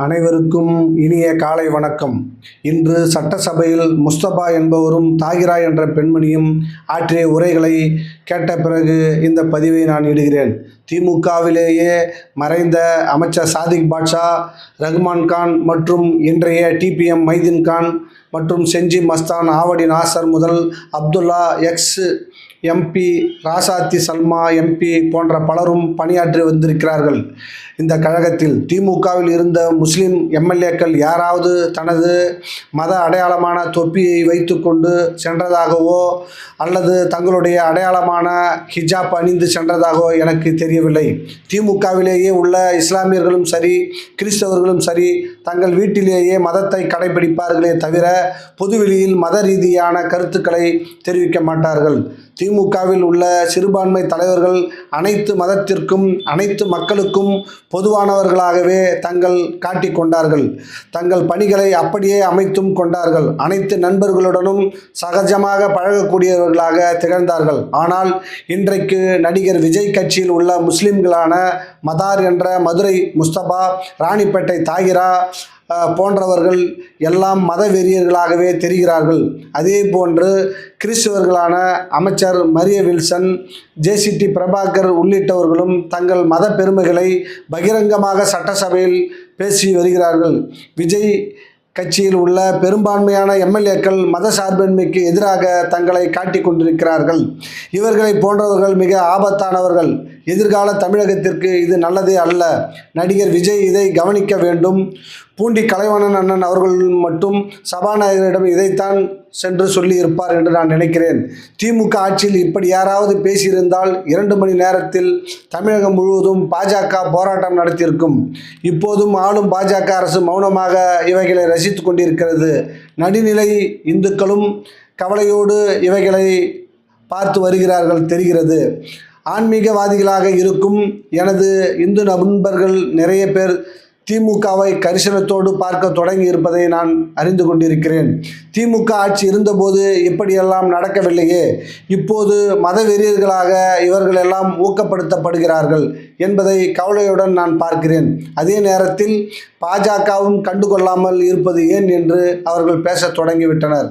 அனைவருக்கும் இனிய காலை வணக்கம். இன்று சட்டசபையில் முஸ்தபா என்பவரும் தாகிரா என்ற பெண்மணியும் ஆற்றிய உரைகளை கேட்ட பிறகு இந்த பதிவை நான் இடுகிறேன். திமுகவிலேயே மறைந்த அமைச்சர் சாதிக் பாட்ஷா, ரஹ்மான் கான் மற்றும் இன்றைய டிபிஎம் மைதீன் கான் மற்றும் செஞ்சி மஸ்தான், ஆவடி நாசர் முதல் அப்துல்லா, எக்ஸ் எம்பி ராசாத்தி சல்மா எம்பி போன்ற பலரும் பணியாற்றி வந்திருக்கிறார்கள். இந்த கழகத்தில் திமுகவில் இருந்த முஸ்லிம் எம்எல்ஏக்கள் யாராவது தனது மத அடையாளமான தொப்பியை வைத்து கொண்டு சென்றதாகவோ அல்லது தங்களுடைய அடையாளமான ஹிஜாப் அணிந்து சென்றதாகவோ எனக்கு தெரியவில்லை. திமுகவிலேயே உள்ள இஸ்லாமியர்களும் சரி, கிறிஸ்தவர்களும் சரி, தங்கள் வீட்டிலேயே மதத்தை கடைபிடிப்பார்களே தவிர பொதுவெளியில் மத ரீதியான கருத்துக்களை தெரிவிக்க மாட்டார்கள். திமுகவில் உள்ள சிறுபான்மை தலைவர்கள் அனைத்து மதத்திற்கும் அனைத்து மக்களுக்கும் பொதுவானவர்களாகவே தங்கள் காட்டிக் கொண்டார்கள். தங்கள் பணிகளை அப்படியே அமைத்தும் கொண்டார்கள். அனைத்து நண்பர்களுடனும் சகஜமாக பழகக்கூடியவர்களாக திகழ்ந்தார்கள். ஆனால் இன்றைக்கு நடிகர் விஜய் கட்சியில் உள்ள முஸ்லிம்களான மதார் என்ற மதுரை முஸ்தபா, ராணிப்பேட்டை தாகிரா போன்றவர்கள் எல்லாம் மத வெறியர்களாகவே தெரிகிறார்கள். அதே போன்று கிறிஸ்தவர்களான அமைச்சர் மரிய வில்சன், ஜேசிடி பிரபாகர் உள்ளிட்டவர்களும் தங்கள் மத பெருமைகளை பகிரங்கமாக சட்டசபையில் பேசி வருகிறார்கள். விஜய் கட்சியில் உள்ள பெரும்பான்மையான எம்எல்ஏக்கள் மத சார்பின்மைக்கு எதிராக தங்களை காட்டிக் கொண்டிருக்கிறார்கள். இவர்களை போன்றவர்கள் மிக ஆபத்தானவர்கள். எதிர்கால தமிழகத்திற்கு இது நல்லதே அல்ல. நடிகர் விஜய் இதை கவனிக்க வேண்டும். பூண்டி கலைவாணன் அண்ணன் அவர்கள் மட்டும் சபாநாயகரிடம் இதைத்தான் சென்று சொல்லி இருப்பார் என்று நான் நினைக்கிறேன். திமுக ஆட்சியில் இப்படி யாராவது பேசியிருந்தால் 2 மணி நேரத்தில் தமிழகம் முழுவதும் பாஜக போராட்டம் நடத்தியிருக்கும். இப்போதும் ஆளும் பாஜக அரசு மௌனமாக இவைகளை ரசித்து கொண்டிருக்கிறது. நடுநிலை இந்துக்களும் கவலையோடு இவைகளை பார்த்து வருகிறார்கள் தெரிகிறது. ஆன்மீகவாதிகளாக இருக்கும் எனது இந்து நண்பர்கள் நிறைய பேர் திமுகவை கரிசனத்தோடு பார்க்க தொடங்கி இருப்பதை நான் அறிந்து கொண்டிருக்கிறேன். திமுக ஆட்சி இருந்தபோது இப்படியெல்லாம் நடக்கவில்லையே. இப்போது மத வெறியர்களாக இவர்கள் எல்லாம் ஊக்கப்படுத்தப்படுகிறார்கள் என்பதை கவலையுடன் நான் பார்க்கிறேன். அதே நேரத்தில் பாஜகவும் கண்டுகொள்ளாமல் இருப்பது ஏன் என்று அவர்கள் பேசத் தொடங்கிவிட்டனர்.